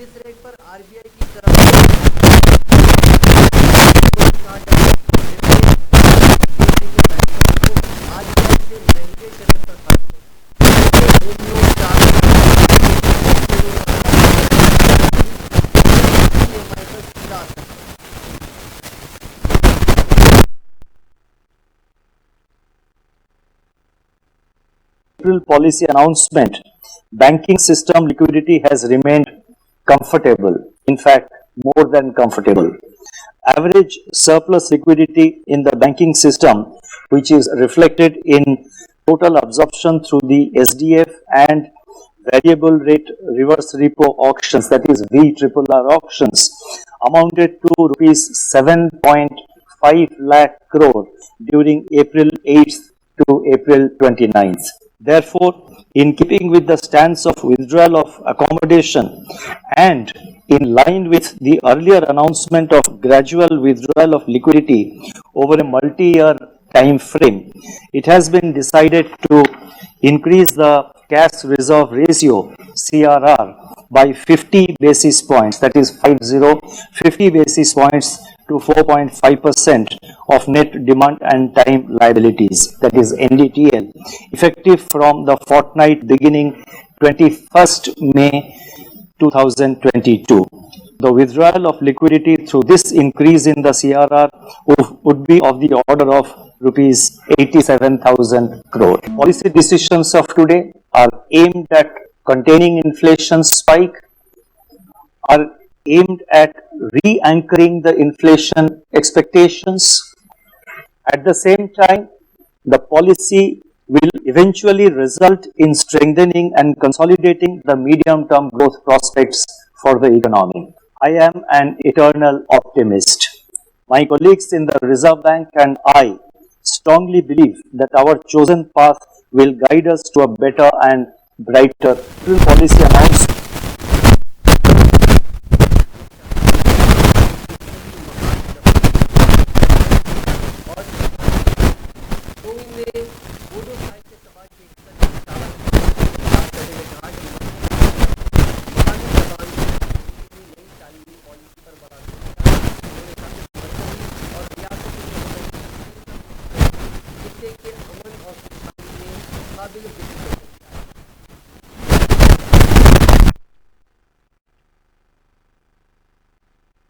जिस रेट पर आरबीआई की तरफ से आरबीआई से महंगे चलन पर खर्च April policy announcement, banking system liquidity has remained comfortable, in fact, more than comfortable. Average surplus liquidity in the banking system, which is reflected in total absorption through the SDF and variable rate reverse repo auctions, that is VRRR auctions, amounted to rupees 7.5 lakh crore during April 8th to April 29th. Therefore, in keeping with the stance of withdrawal of accommodation and in line with the earlier announcement of gradual withdrawal of liquidity over a multi-year time frame, it has been decided to increase the cash reserve ratio CRR by 50 basis points, that is 50 basis points to 4.5% of net demand and time liabilities, that is NDTL, effective from the fortnight beginning 21st May 2022. The withdrawal of liquidity through this increase in the CRR would be of the order of rupees 87,000 crore. Policy decisions of today are aimed at containing inflation spike, are aimed at re-anchoring the inflation expectations. At the same time, the policy will eventually result in strengthening and consolidating the medium-term growth prospects for the economy. I am an eternal optimist. My colleagues in the Reserve Bank and I strongly believe that our chosen path will guide us to a better and brighter policy announced.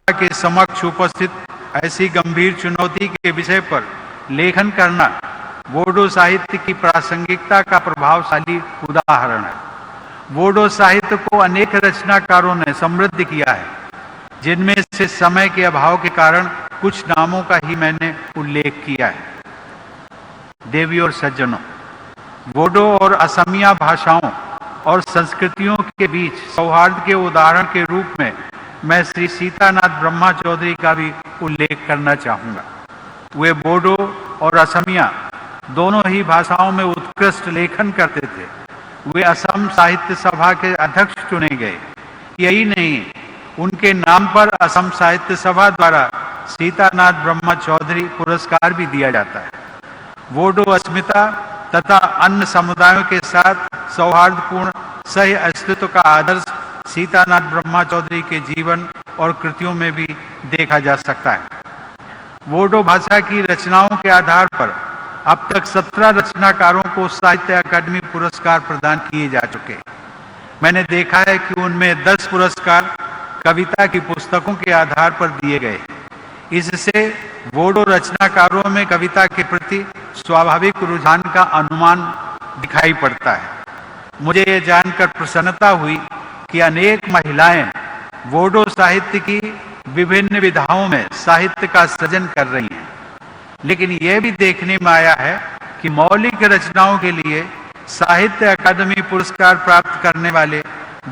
के समक्ष उपस्थित ऐसी गंभीर चुनौती के विषय पर लेखन करना बोडो साहित्य की प्रासंगिकता का प्रभावशाली उदाहरण है। बोडो साहित्य को अनेक रचनाकारों ने समृद्ध किया है, जिनमें से समय के अभाव के कारण कुछ नामों का ही मैंने उल्लेख किया है। देवियों और सज्जनों, बोडो और असमिया भाषाओं और संस्कृतियों के बीच सौहार्द के उदाहरण के रूप में मैं श्री सीतानाथ ब्रह्मा चौधरी का भी उल्लेख करना चाहूँगा। वे बोडो और असमिया दोनों ही भाषाओं में उत्कृष्ट लेखन करते थे। वे असम साहित्य सभा के अध्यक्ष चुने गए। यही नहीं, उनके नाम पर असम साहित्य सभा द्वारा सीतानाथ ब्रह्मा चौधरी पुरस्कार भी दिया जाता है। बोडो अस्मिता तथा अन्य समुदायों के साथ सौहार्दपूर्ण सह अस्तित्व का आदर्श सीतानाथ ब्रह्मा चौधरी के जीवन और कृतियों में भी देखा जा सकता है। बोडो भाषा की रचनाओं के आधार पर अब तक 17 रचनाकारों को साहित्य अकादमी पुरस्कार प्रदान किए जा चुके हैं। मैंने देखा है कि उनमें 10 पुरस्कार कविता की पुस्तकों के आधार पर दिए गए। इससे बोडो रचनाकारों में कविता के प्रति स्वाभाविक रुझान का अनुमान दिखाई पड़ता है। मुझे ये जानकर प्रसन्नता हुई कि अनेक महिलाएं बोडो साहित्य की विभिन्न विधाओं में साहित्य का सृजन कर रही हैं। लेकिन यह भी देखने में आया है कि मौलिक रचनाओं के लिए साहित्य अकादमी पुरस्कार प्राप्त करने वाले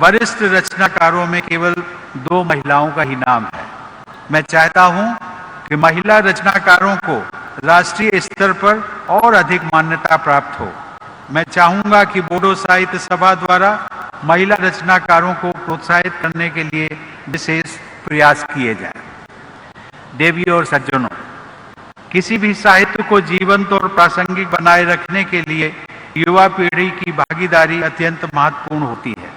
वरिष्ठ रचनाकारों में केवल 2 महिलाओं का ही नाम है। मैं चाहता हूं कि महिला रचनाकारों को राष्ट्रीय स्तर पर और अधिक मान्यता प्राप्त हो। मैं चाहूंगा कि बोडो साहित्य सभा द्वारा महिला रचनाकारों को प्रोत्साहित करने के लिए विशेष प्रयास किए जाएं। देवियों और सज्जनों, किसी भी साहित्य को जीवंत और प्रासंगिक बनाए रखने के लिए युवा पीढ़ी की भागीदारी अत्यंत महत्वपूर्ण होती है।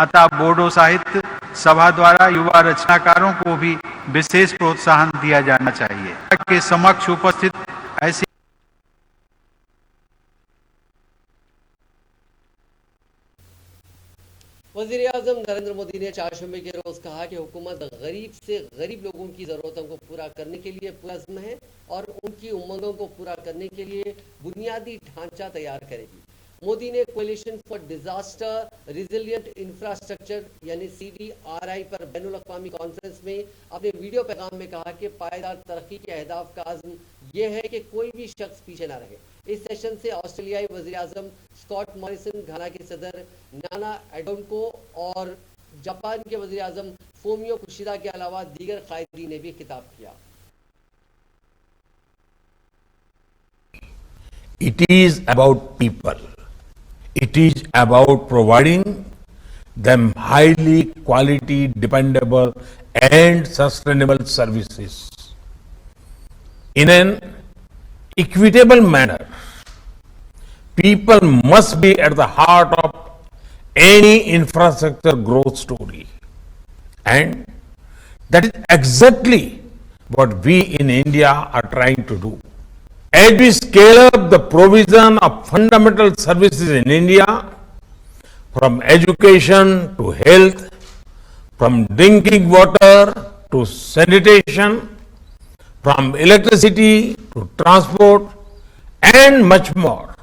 अतः बोडो साहित्य सभा द्वारा युवा रचनाकारों को भी विशेष प्रोत्साहन दिया जाना चाहिए। के समक्ष उपस्थित ऐसी वजीर आजम नरेंद्र मोदी ने चारशंबे के रोज कहा कि हुकूमत गरीब से गरीब लोगों की जरूरतों को पूरा करने के लिए पुरज़्म है और उनकी उम्मीदों को पूरा करने के लिए बुनियादी ढांचा तैयार करेगी। मोदी ने coalition for disaster resilient infrastructure यानी CDRI पर बैनुल अक़वामी कॉन्फ्रेंस में अपने वीडियो पैगाम में कहा कि पायदार तरक्की के अहदाफ का आज़म यह है कि कोई भी शख्स पीछे ना रहे। इस सेशन से ऑस्ट्रेलियाई वज़ीर आज़म स्कॉट मॉरिसन, घाना के सदर नाना एडोनको और जापान के वज़ीर आज़म फोमियो कुशिदा के अलावा दीगर कायदीन ने भी खिताब किया। It is about people. It is about providing them highly quality, dependable and sustainable services in an equitable manner. People must be at the heart of any infrastructure growth story. And that is exactly what we in India are trying to do. As we scale up the provision of fundamental services in India, from education to health, from drinking water to sanitation, from electricity to transport, and much more,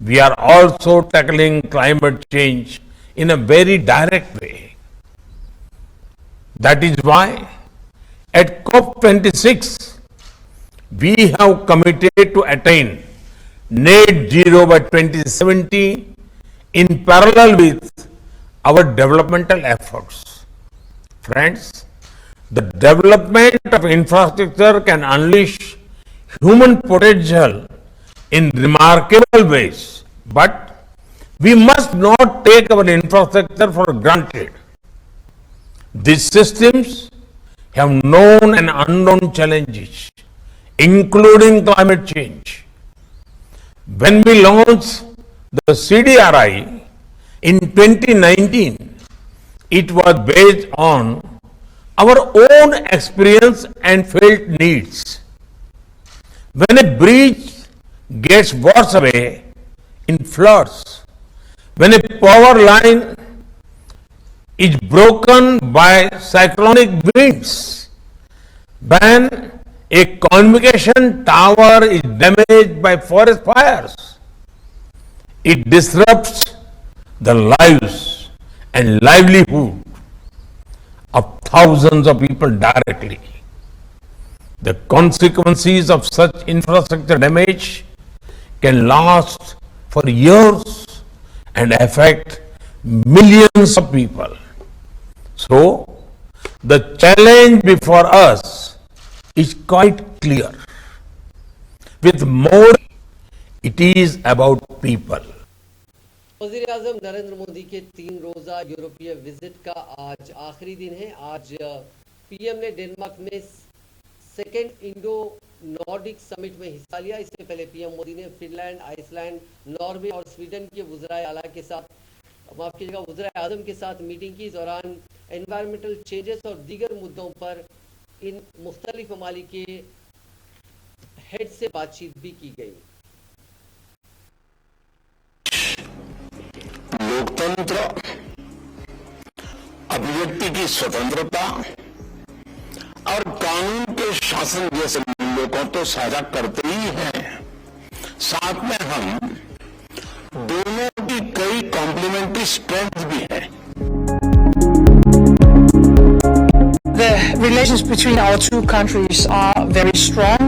we are also tackling climate change in a very direct way. That is why at COP26, we have committed to attain net zero by 2070 in parallel with our developmental efforts. Friends, the development of infrastructure can unleash human potential in remarkable ways, but we must not take our infrastructure for granted. These systems have known and unknown challenges, including climate change. When we launched the CDRI in 2019, it was based on our own experience and felt needs. When a bridge gets washed away in floods, when a power line is broken by cyclonic winds, when a communication tower is damaged by forest fires, it disrupts the lives and livelihood of thousands of people directly. The consequences of such infrastructure damage can last for years and affect millions of people. So, the challenge before us is quite clear. With more, it is about people. वज़ीर आज़म नरेंद्र मोदी के 3 रोज़ा यूरोपीय visit का आज आखिरी दिन है। आज पीएम ने डेनमार्क में सेकेंड इंडो नॉर्डिक समिट में हिस्सा लिया। इससे पहले पीएम मोदी ने फिनलैंड, आइसलैंड, नॉर्वे और स्वीडन के वज़राए आला के साथ वज़राए आज़म के साथ मीटिंग की। इस दौरान एनवायरमेंटल चेंजेस और दीगर मुद्दों पर इन मुख्तलिफ ममालिक के हेड से बातचीत भी की गई। लोकतंत्र, अभिव्यक्ति की स्वतंत्रता और कानून के शासन जैसे मूल्यों को तो साझा करते ही हैं, साथ में हम दोनों की कई कॉम्प्लीमेंट्री स्ट्रेंथ भी है। The relations between our two countries are very strong.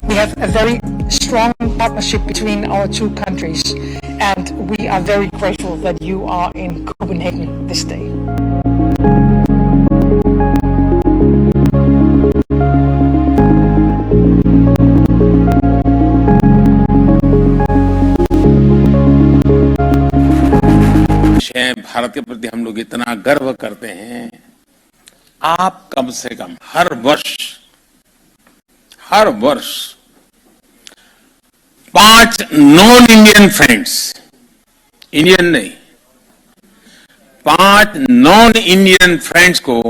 We have a very strong partnership between our two countries, and we are very grateful that you are in Copenhagen this day. Bharat के प्रति हम लोग इतना गर्व करते हैं। आप कम से कम हर वर्ष 5 नॉन इंडियन फ्रेंड्स, इंडियन नहीं, 5 नॉन इंडियन फ्रेंड्स को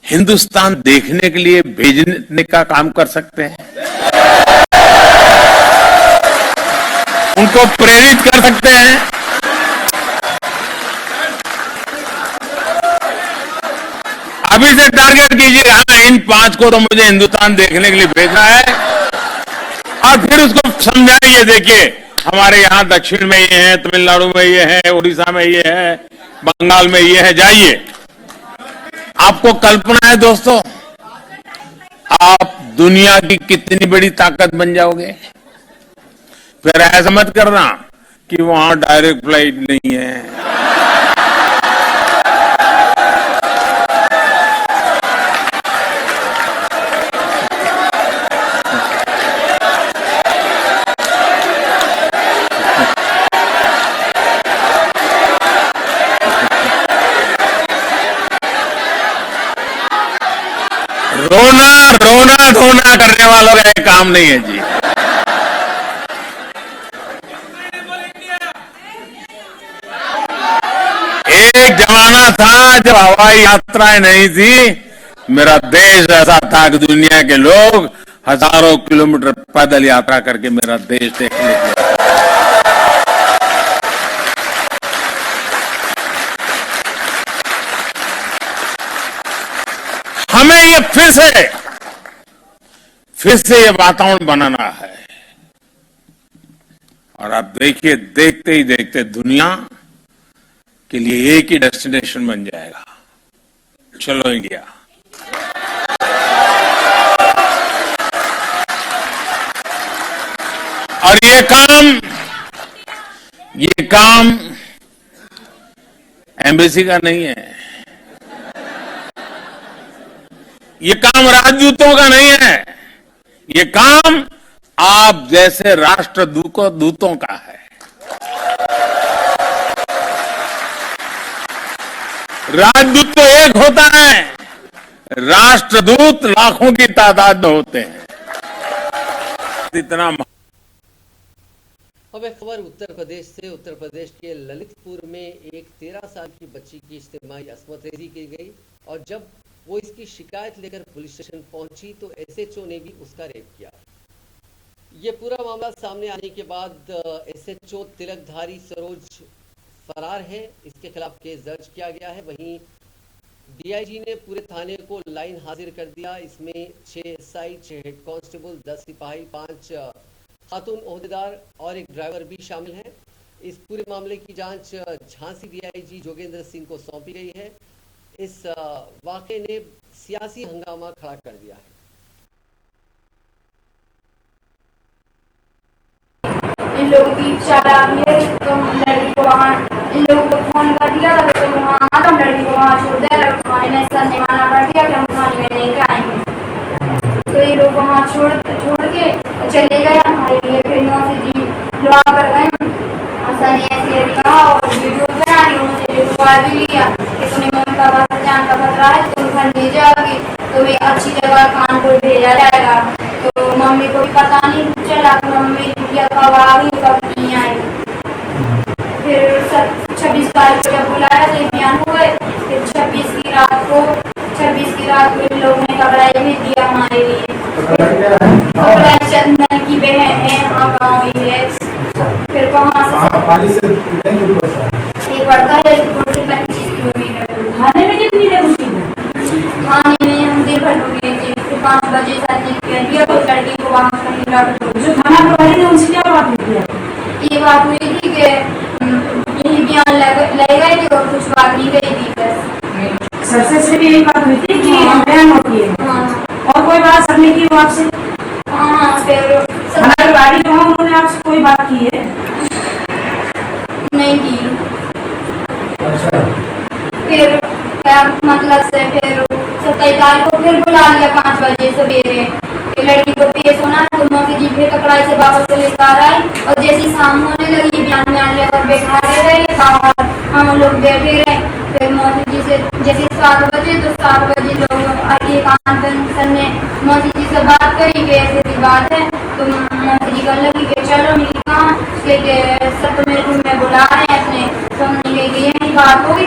हिंदुस्तान देखने के लिए भेजने का काम कर सकते हैं, उनको प्रेरित कर सकते हैं। अभी से टारगेट कीजिए, हाँ इन 5 को तो मुझे हिंदुस्तान देखने के लिए भेजना है, और फिर उसको समझाइए, देखिए हमारे यहाँ दक्षिण में ये है, तमिलनाडु में ये है, उड़ीसा में ये है, बंगाल में ये है, जाइए। आपको कल्पना है दोस्तों, आप दुनिया की कितनी बड़ी ताकत बन जाओगे। फिर ऐसा मत करना कि वहां डायरेक्ट फ्लाइट नहीं है। रोना धोना करने वालों का ये काम नहीं है जी। एक जमाना था जब हवाई यात्राएं नहीं थी, मेरा देश ऐसा था कि दुनिया के लोग हजारों किलोमीटर पैदल यात्रा करके मेरा देश देखने के लिए। हमें ये फिर से ये वातावरण बनाना है, और आप देखिए, देखते ही देखते दुनिया के लिए एक ही डेस्टिनेशन बन जाएगा, चलो इंडिया। और ये काम एम्बेसी का नहीं है, ये काम राजदूतों का नहीं है, ये काम आप जैसे राष्ट्रदूतों का है। राजदूत तो एक होता है, राष्ट्रदूत लाखों की तादाद में होते हैं। इतना अब एक खबर उत्तर प्रदेश से। उत्तर प्रदेश के ललितपुर में एक 13 साल की बच्ची की इज्तिमाई अस्मत रेजी की गई, और जब वो इसकी शिकायत लेकर पुलिस स्टेशन पहुंची तो एसएचओ ने भी उसका रेप किया। ये पूरा मामला सामने आने के बाद एसएचओ तिलकधारी सरोज फरार है, इसके खिलाफ केस दर्ज किया गया है। वहीं डीआईजी ने पूरे थाने को लाइन हाजिर कर दिया। इसमें 6 एसआई, 6 हेड कांस्टेबल, 10 सिपाही, 5 खातून ओहदेदार और एक ड्राइवर भी शामिल हैं। इस पूरे मामले की जांच झांसी डीआईजी जोगेंद्र सिंह को सौंपी गई है। इस वाकये ने सियासी हंगामा खड़ा कर दिया है। इन लोगों की इच्छा रही है तो लड़की को वहाँ, इन लोगों को फोन कर दिया था तो वहाँ आता, लड़की को वहाँ छोड़ दिया, थाने में सर ने माना पड़ दिया कि हम थाने में नहीं आएंगे। तो ये लोग वहाँ छोड़ के चले गए हमारे लिए। फिर नौसे जी लॉ कर गए, सर ने ऐसे कहा और वीडियो बनाई, उन्होंने रिकॉर्ड भी लिया कि तुम्हें ममता का जान का खतरा है, तुम घर ले जाओगे तो वे अच्छी जगह कानपुर भेजा जाएगा। तो मम्मी को भी पता नहीं चला कि मम्मी या कब आ गई कब नहीं आई। फिर 26 तारीख को जब बुलाया तो बयान हुए। फिर 26 की रात को इन लोगों ने कपड़ाई भेज दिया हमारे लिए। कपड़ाई चंदन की बहन है, हाँ गाँव ही है। फिर वहाँ से एक पड़ता है 25 किलोमीटर। थाने में कितनी देर रुकी? थाने में हम देर भर रुके थे। फिर 5 बजे सर ने कह दिया तो लड़की को वहाँ कहीं रख दो। जो थाना प्रभारी ने उनसे क्या बात हुई थी? ये बात हुई थी कि यही बयान ले गए थे और कुछ बात नहीं गई थी बस। सरसे से भी यही बात हुई थी कि बयान होती है। हाँ। और कोई बात सर ने की हो आपसे? हाँ, फिर थाना प्रभारी को उन्होंने आपसे कोई बात की है? नहीं की। फिर क्या मतलब से फिर 27 तारीख को फिर बुला लिया 5 बजे सवेरे। लड़की को पेश होना तो मौके जी फिर ककड़ाई से वापस को लेकर आए, और जैसी शाम होने लगी बयान में लेकर बैठा रहे बाहर, हम लोग बैठे रहे। फिर मौसी जी से जैसे 7 बजे तो 7 बजे लोग एक आंदोलन ने मौसी जी से बात करी कि ऐसी बात है। तो मौसी जी कहने लगी कि चलो मिली कहाँ सब तो मेरे रूम में बुला रहे हैं अपने। तो हमने कही यही बात होगी।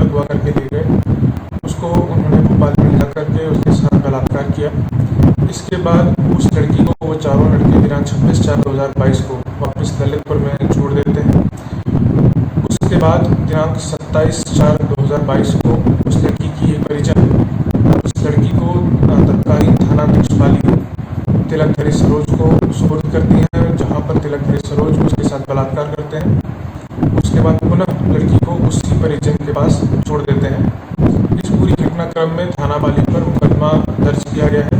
अगवा करके ले गए। उसको उन्होंने भोपाल में ला करके उसके साथ बलात्कार किया। इसके बाद उस लड़की को वो चारों लड़के दिनांक 26/4/2022 को वापस ललितपुर में छोड़ देते हैं। उसके बाद दिनांक 27/4/2022 को उस लड़की की एक परिजन उस लड़की को तत्कालीन थानाध्यक्ष वाली तिलकधरी सरोज को सुपुर्द करती हैं, जहां पर तिलकधरी सरोज उसके साथ बलात्कार करते हैं। उसके बाद पुनः लड़की को उसी परिजन के पास छोड़ देते हैं। इस पूरी घटनाक्रम में थाना वाली पर मुकदमा दर्ज किया गया है।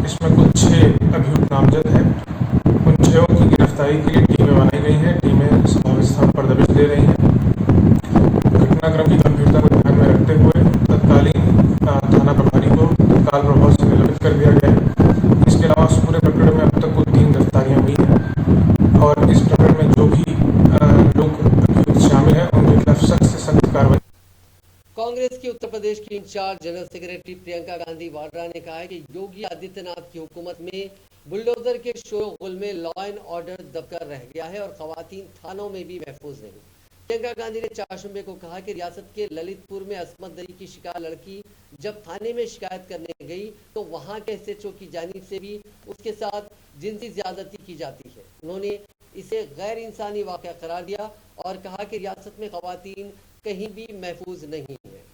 इसमें कुल 6 अभियुक्त नामजद हैं। उन 6 की गिरफ्तारी के लिए टीमें बनाई गई हैं। टीमें संभावित स्थान पर दबिश दे रही हैं। घटनाक्रम की गंभीरता को ध्यान में रखते हुए तत्कालीन थाना प्रभारी को तत्काल प्रभाव से निलंबित कर दिया गया है। इसके अलावा इस पूरे प्रकरण में अब तक कुल 3 गिरफ्तारियां हुई हैं और इस प्रकरण में जो भी लोग अभियुक्त शामिल हैं उनके खिलाफ सख्त से सख्त कार्रवाई। कांग्रेस की उत्तर प्रदेश की incharge general secretary Priyanka Gandhi Vadra ने कहा है कि योगी आदित्यनाथ की हुकूमत में बुलडोजर के शोरगुल में लॉ एंड ऑर्डर दबकर रह गया है और खवातीन थानों में भी महफूज नहीं। प्रियंका गांधी ने चारशंबे को कहा कि रियासत के ललितपुर में असमत दरी की शिकार लड़की जब थाने में शिकायत करने गई तो वहां के एसएचओ की जानिब से भी उसके साथ जिनसी ज्यादती की जाती है। उन्होंने इसे गैर इंसानी वाक़या करार दिया और कहा कि रियासत में खवातीन कहीं भी महफूज नहीं है।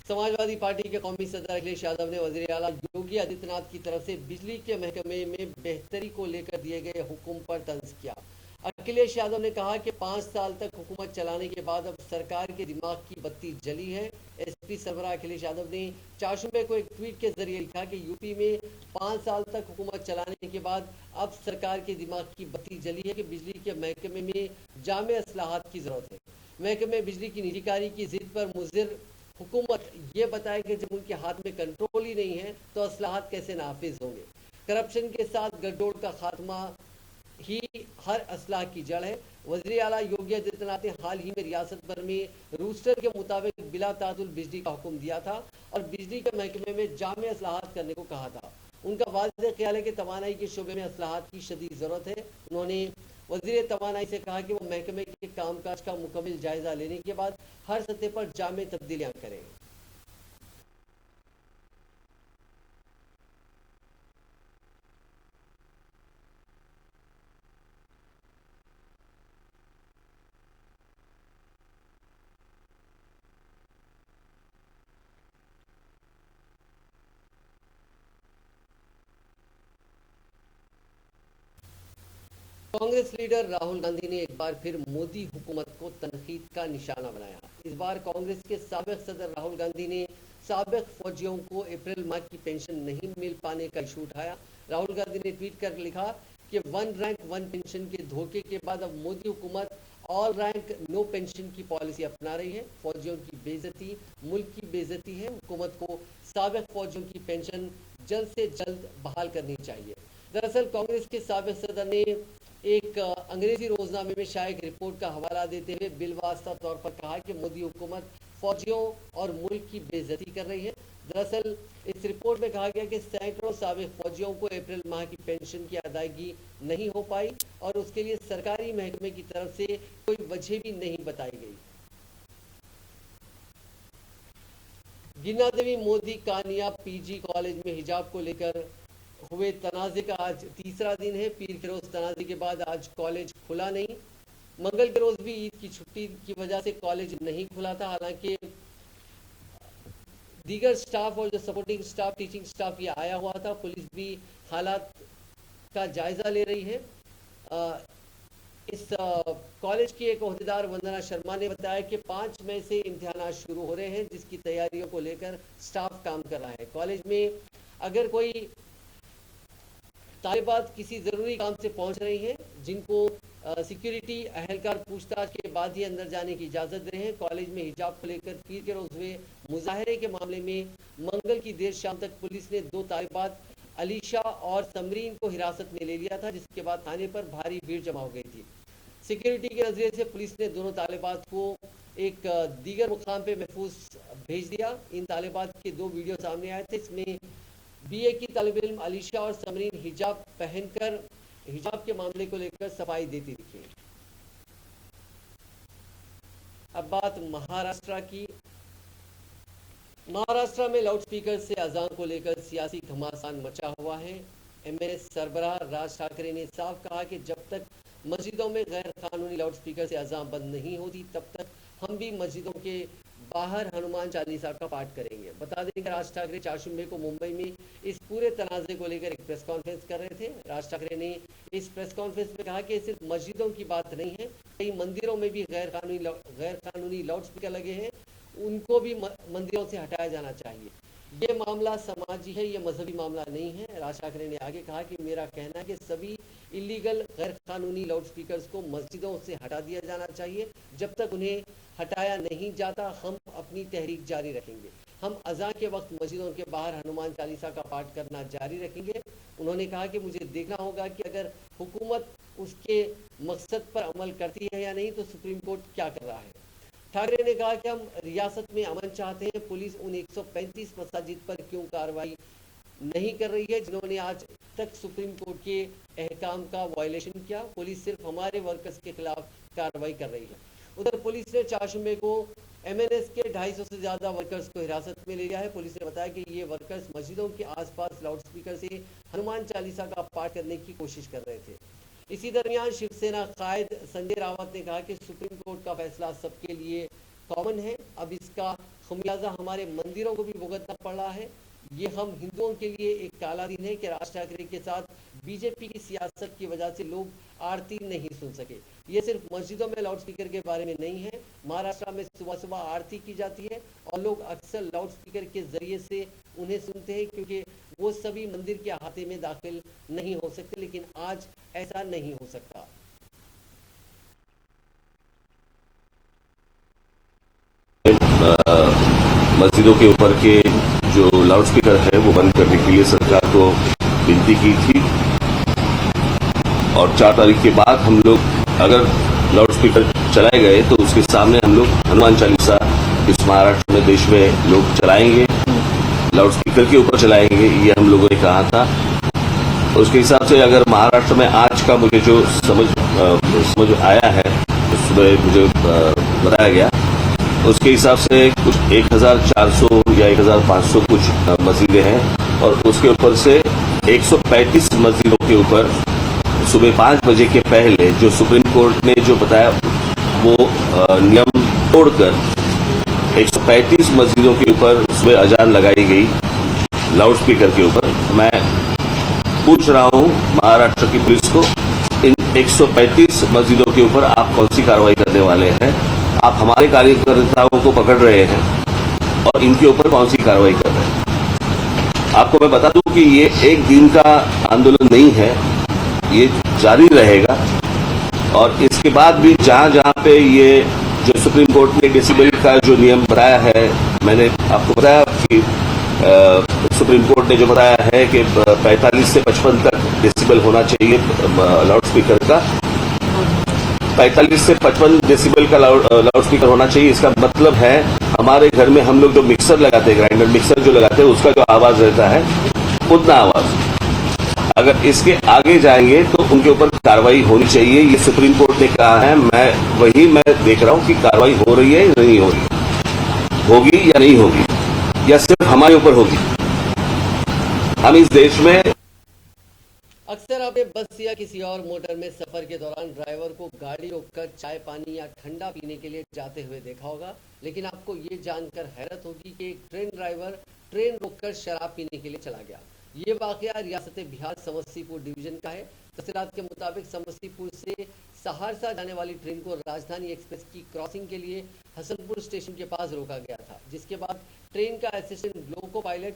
समाजवादी पार्टी के कौमी सदर अखिलेश यादव ने वज़ीर आला योगी आदित्यनाथ की तरफ से बिजली के महकमे में बेहतरी को लेकर दिए गए हुक्म पर तंज किया। अखिलेश यादव ने कहा कि 5 साल तक हुकूमत चलाने के बाद अब सरकार के दिमाग की बत्ती जली है। एसपी सरबराह अखिलेश यादव ने चारशंबे को एक ट्वीट के जरिए लिखा कि यूपी में 5 साल तक हुकूमत चलाने के बाद अब सरकार के दिमाग की बत्ती जली है कि बिजली के महकमे में जामे असलाहत की जरूरत है। महकमे बिजली की निजीकारी की जिद पर मुज़िर हुकूमत ये बताए कि जब उनके हाथ में कंट्रोल ही नहीं है तो असलाहत कैसे नाफिज होंगे। करप्शन के साथ गठजोड़ का खात्मा ही हर असलाह की जड़ है। वज़ीर आला योगी आदित्यनाथ ने हाल ही में रियासत भर में रूस्टर के मुताबिक बिला तादुल बिजली का हुक्म दिया था और बिजली के महकमे में जामे असलाहत करने को कहा था। उनका वाज़ेह ख्याल है कि तवानाई के शोबे में असलाहत की शदीद ज़रूरत है। उन्होंने वज़ीर तवानाई से कहा कि वो महकमे के कामकाज का मुकम्मल जायजा लेने के बाद हर सतह पर जामे तब्दीलियाँ करें। कांग्रेस लीडर राहुल गांधी ने एक बार फिर मोदी हुकूमत को तनकीद का निशाना बनाया। इस बार कांग्रेस के साबिक सदर राहुल गांधी ने साबिक फौजियों को अप्रैल माह की पेंशन नहीं मिल पाने का इशू उठाया। राहुल गांधी ने ट्वीट कर लिखा कि 1 रैंक 1 पेंशन के धोखे के बाद अब मोदी हुकूमत ऑल रैंक नो पेंशन की पॉलिसी अपना रही है। फौजियों की बेइज्जती मुल्क की बेइज्जती है। हुकूमत को साबिक फौजियों की पेंशन जल्द से जल्द बहाल करनी चाहिए। दरअसल कांग्रेस के साबिक सदर ने एक अंग्रेजी रोजनामे में शायद रिपोर्ट का हवाला देते हुए बिलवास्ता तौर पर कहा कि मोदी हुकूमत फौजियों और मुल्क की बेइज्जती कर रही है। दरअसल इस रिपोर्ट में कहा गया कि सैकड़ों साबिक फौजियों को अप्रैल माह की पेंशन की अदायगी नहीं हो पाई और उसके लिए सरकारी महकमे की तरफ से कोई वजह भी नहीं बताई गई। गिना देवी मोदी कानिया पीजी कॉलेज में हिजाब को लेकर हुए तनाज़े का आज तीसरा दिन है। पीर के रोज तनाज़े के बाद आज कॉलेज खुला नहीं। मंगल के रोज भी ईद की छुट्टी की वजह से कॉलेज नहीं खुला था। हालांकि दीगर स्टाफ और जो सपोर्टिंग स्टाफ टीचिंग स्टाफ ये आया हुआ था। पुलिस भी हालात का जायजा ले रही है। इस कॉलेज की एक ओहदेदार वंदना शर्मा ने बताया कि 5 मई से इम्तिहानात शुरू हो रहे हैं, जिसकी तैयारियों को लेकर स्टाफ काम कर रहा है। कॉलेज में अगर कोई तालिबात किसी ज़रूरी काम से पहुंच रही हैं, जिनको सिक्योरिटी अहलकार पूछताछ के बाद ही अंदर जाने की इजाज़त दे रहे हैं। कॉलेज में हिजाब को लेकर पीर के रोज़ हुए मुजाहरे के मामले में मंगल की देर शाम तक पुलिस ने 2 तालिबात अलीशा और समरीन को हिरासत में ले लिया था, जिसके बाद थाने पर भारी भीड़ जमा हो गई थी। सिक्योरिटी के नज़रिए से पुलिस ने दोनों तालिबात को एक दीगर मुकाम पर महफूज भेज दिया। इन तालिबात के 2 वीडियो सामने आए थे। इसमें बीए की तालिब इल्म अलीशा और समरीन हिजाब पहनकर हिजाब के मामले को लेकर सफाई देती दिखी। अब बात महाराष्ट्र की। महाराष्ट्र में लाउडस्पीकर से अजान को लेकर सियासी घमासान मचा हुआ है। एमएनएस सरबराह राज ठाकरे ने साफ कहा कि जब तक मस्जिदों में गैर कानूनी लाउडस्पीकर से अजान बंद नहीं होती तब तक हम भी मस्जिदों के बाहर हनुमान चालीसा का पाठ करेंगे। बता दें कि राज ठाकरे चारशंबे को मुंबई में इस पूरे तनाज़े को लेकर एक प्रेस कॉन्फ्रेंस कर रहे थे। राज ठाकरे ने इस प्रेस कॉन्फ्रेंस में कहा कि सिर्फ मस्जिदों की बात नहीं है, कई मंदिरों में भी गैर कानूनी लाउडस्पीकर लगे हैं, उनको भी मंदिरों से हटाया जाना चाहिए। ये मामला समाजी है, ये मजहबी मामला नहीं है। राज ठाकरे ने आगे कहा कि मेरा कहना है कि सभी इलीगल गैर कानूनी लाउडस्पीकर्स को मस्जिदों से हटा दिया जाना चाहिए। जब तक उन्हें हटाया नहीं जाता हम अपनी तहरीक जारी रखेंगे। हम अज़ान के वक्त मस्जिदों के बाहर हनुमान चालीसा का पाठ करना जारी रखेंगे। उन्होंने कहा कि मुझे देखना होगा कि अगर हुकूमत उसके मकसद पर अमल करती है या नहीं, तो सुप्रीम कोर्ट क्या कर रहा है। ठाकरे ने कहा कि हम रियासत में अमन चाहते हैं, पुलिस उन 135 मसाजिद पर क्यों कार्रवाई नहीं कर रही है जिन्होंने आज तक सुप्रीम कोर्ट के अहकाम का वायलेशन किया। पुलिस सिर्फ हमारे वर्कर्स के खिलाफ कार्रवाई कर रही है। उधर पुलिस ने चारशंबे को एमएनएस के 250 से ज्यादा वर्कर्स को हिरासत में ले लिया है। पुलिस ने बताया कि ये वर्कर्स मस्जिदों के आसपास लाउडस्पीकर से हनुमान चालीसा का पाठ करने की कोशिश कर रहे थे। इसी दरमियान शिवसेना कायद संजय रावत ने कहा कि सुप्रीम कोर्ट का फैसला सबके लिए कॉमन है, अब इसका खमियाजा हमारे मंदिरों को भी भुगतना पड़ रहा है। ये हम हिंदुओं के लिए एक काला दिन है कि राज ठाकरे के साथ बीजेपी की सियासत की वजह से लोग आरती नहीं सुन सके। ये सिर्फ मस्जिदों में लाउडस्पीकर के बारे में नहीं है। महाराष्ट्र में सुबह सुबह आरती की जाती है और लोग अक्सर लाउडस्पीकर के जरिए से उन्हें सुनते हैं, क्योंकि वो सभी मंदिर के अहाते में दाखिल नहीं हो सकते, लेकिन आज ऐसा नहीं हो सकता। मस्जिदों के ऊपर के जो लाउडस्पीकर है वो बंद करने के लिए सरकार को विनती की थी और 4 तारीख के बाद हम लोग अगर लाउडस्पीकर चलाए गए तो उसके सामने हम लोग हनुमान चालीसा इस महाराष्ट्र में देश में लोग चलाएंगे, लाउडस्पीकर के ऊपर चलाएंगे, ये हम लोगों ने कहा था। उसके हिसाब से अगर महाराष्ट्र में आज का मुझे जो समझ आया है, सुबह मुझे बताया गया, उसके हिसाब से कुछ 1400 या 1500 कुछ मस्जिदें हैं और उसके ऊपर से 135 मस्जिदों के ऊपर सुबह 5 बजे के पहले जो सुप्रीम कोर्ट ने जो बताया वो नियम तोड़कर 135 मस्जिदों के ऊपर सुबह अजान लगाई गई लाउडस्पीकर के ऊपर। मैं पूछ रहा हूं महाराष्ट्र की पुलिस को, इन 135 मस्जिदों के ऊपर आप कौन सी कार्रवाई करने वाले हैं? आप हमारे कार्यकर्ताओं को पकड़ रहे हैं और इनके ऊपर कौन सी कार्रवाई कर रहे हैं? आपको मैं बता दूं कि ये एक दिन का आंदोलन नहीं है, ये जारी रहेगा और इसके बाद भी जहां जहां पे ये जो सुप्रीम कोर्ट ने डेसिबल का जो नियम बताया है, मैंने आपको बताया कि सुप्रीम कोर्ट ने जो बताया है कि 45 से 55 तक डेसिबल होना चाहिए लाउडस्पीकर का, 45 से 55 डेसिबल का लाउडस्पीकर होना चाहिए। इसका मतलब है हमारे घर में हम लोग जो मिक्सर लगाते हैं, ग्राइंडर मिक्सर जो लगाते हैं, उसका जो आवाज रहता है उतना आवाज, अगर इसके आगे जाएंगे तो उनके ऊपर कार्रवाई होनी चाहिए। ये सुप्रीम कोर्ट ने कहा है, मैं देख रहा हूं कि कार्रवाई हो रही है या नहीं हो रही, होगी या नहीं होगी, या सिर्फ हमारे ऊपर होगी। हम इस देश में अक्सर आपने बस या किसी और मोटर में सफर के दौरान ड्राइवर को गाड़ी रोककर चाय पानी या ठंडा पीने के लिए जाते हुए देखा होगा, लेकिन आपको ये जानकर हैरत होगी कि एक ट्रेन ड्राइवर ट्रेन रोककर शराब पीने के लिए चला गया। ये वाकया रियासत बिहार समस्तीपुर डिवीजन का है। तफसीलात के मुताबिक समस्तीपुर से सहरसा जाने वाली ट्रेन को राजधानी एक्सप्रेस की क्रॉसिंग के लिए हसनपुर स्टेशन के पास रोका गया था, जिसके बाद ट्रेन का असिस्टेंट लोको पायलट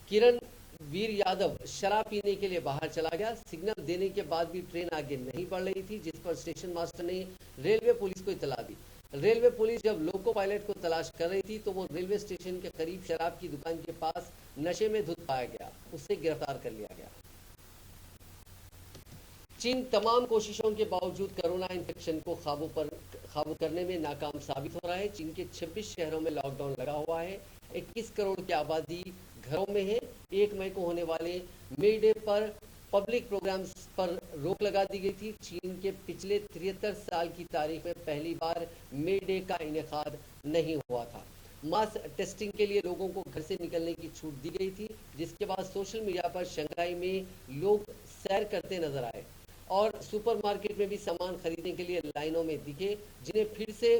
किरण वीर यादव शराब पीने के लिए बाहर चला गया। सिग्नल देने के बाद भी ट्रेन आगे नहीं बढ़ रही थी, जिस पर स्टेशन मास्टर ने रेलवे पुलिस को इतला दी। रेलवे पुलिस जब लोको पायलट को तलाश कर रही थी तो वो रेलवे स्टेशन के करीब शराब की दुकान के पास नशे में धुत पाया गया, उसे गिरफ्तार कर लिया गया। चीन तमाम कोशिशों के बावजूद कोरोना इन्फेक्शन को काबू करने में नाकाम साबित हो रहा है। चीन के 26 शहरों में लॉकडाउन लगा हुआ है। 21 करोड़ की आबादी घरों में है। 1 मई को होने वाले मे डे पर पब्लिक प्रोग्राम्स पर रोक लगा दी गई थी। चीन के पिछले 73 साल की तारीख में पहली बार मे डे का इनेकाद नहीं हुआ था। मास टेस्टिंग के लिए लोगों को घर से निकलने की छूट दी गई थी, जिसके बाद सोशल मीडिया पर शंघाई में लोग सैर करते नजर आए और सुपरमार्केट में भी सामान खरीदने के लिए लाइनों में दिखे, जिन्हें फिर से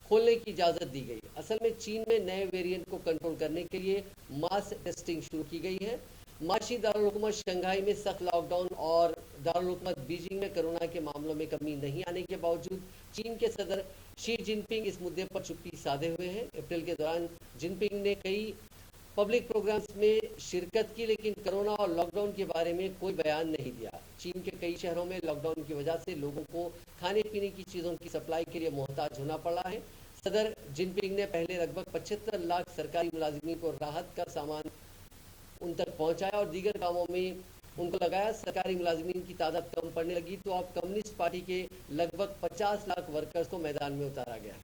खोलने की इजाजत दी गई। असल में चीन में नए वेरिएंट को कंट्रोल करने के लिए मास टेस्टिंग शुरू की गई है। माशी दारुल हुकूमत शंघाई में सख्त लॉकडाउन और दारुल हुकूमत बीजिंग में कोरोना के मामलों में कमी नहीं आने के बावजूद चीन के सदर शी जिनपिंग इस मुद्दे पर चुप्पी साधे हुए हैं। अप्रैल के दौरान जिनपिंग ने कई पब्लिक प्रोग्राम्स में शिरकत की, लेकिन कोरोना और लॉकडाउन के बारे में कोई बयान नहीं दिया। चीन के कई शहरों में लॉकडाउन की वजह से लोगों को खाने पीने की चीज़ों की सप्लाई के लिए मोहताज होना पड़ा है। सदर जिनपिंग ने पहले लगभग 75 लाख सरकारी मुलाजिमीन को राहत का सामान उन तक पहुंचाया और दीगर कामों में उनको लगाया। सरकारी मुलाजिमीन की तादाद कम पड़ने लगी तो अब कम्युनिस्ट पार्टी के लगभग 50 लाख वर्कर्स को मैदान में उतारा गया।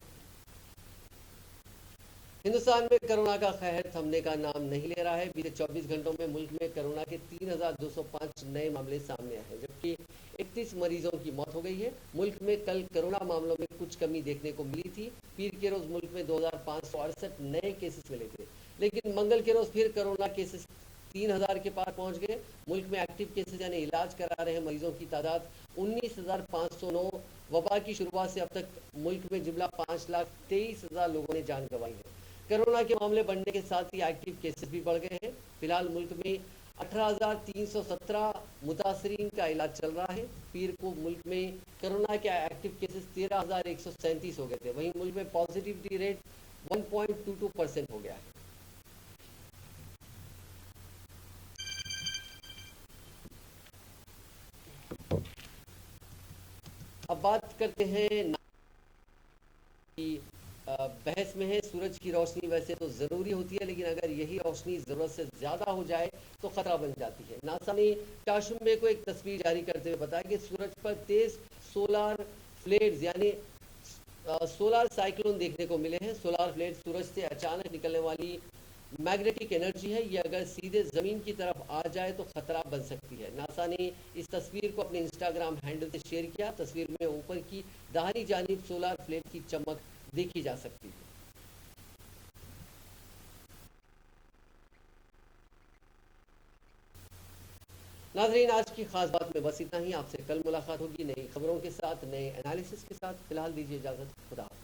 हिंदुस्तान में कोरोना का कहर थमने का नाम नहीं ले रहा है। बीते 24 घंटों में मुल्क में कोरोना के 3205 नए मामले सामने आए हैं, जबकि 31 मरीजों की मौत हो गई है। मुल्क में कल कोरोना मामलों में कुछ कमी देखने को मिली थी। पीर के रोज मुल्क में 2568 नए केसेस मिले थे, लेकिन मंगल के रोज फिर कोरोना केसेस 3000 के पार पहुंच गए। मुल्क में एक्टिव केसेस यानी इलाज करा रहे मरीजों की तादाद 19,509। वबा की शुरुआत से अब तक मुल्क में जुमला 5,23,000 लोगों ने जान गंवाई है। कोरोना के मामले बढ़ने के साथ ही एक्टिव केसेस भी बढ़ गए हैं। फिलहाल मुल्क में 18,317 मुतासरीन का इलाज चल रहा है। पीर को मुल्क में कोरोना के एक्टिव केसेस 13,137 हो गए थे। वहीं मुल्क में पॉजिटिविटी रेट 1.22% हो गया है। अब बात करते हैं बहस में है। सूरज की रोशनी वैसे तो ज़रूरी होती है, लेकिन अगर यही रोशनी ज़रूरत से ज़्यादा हो जाए तो ख़तरा बन जाती है। नासा ने चाशुम्बे को एक तस्वीर जारी करते हुए बताया कि सूरज पर तेज़ सोलार फ्लेयर्स यानी सोलार साइक्लोन देखने को मिले हैं। सोलार फ्लेयर सूरज से अचानक निकलने वाली मैग्नेटिक एनर्जी है। ये अगर सीधे ज़मीन की तरफ आ जाए तो ख़तरा बन सकती है। नासा ने इस तस्वीर को अपने इंस्टाग्राम हैंडल से शेयर किया। तस्वीर में ऊपर की दाहिनी जानिब सोलार फ्लेयर की चमक देखी जा सकती है। नाज़रीन, आज की खास बात में बस इतना ही। आपसे कल मुलाकात होगी नई खबरों के साथ, नए एनालिसिस के साथ। फिलहाल दीजिए इजाज़त। खुदा हाफ़िज़।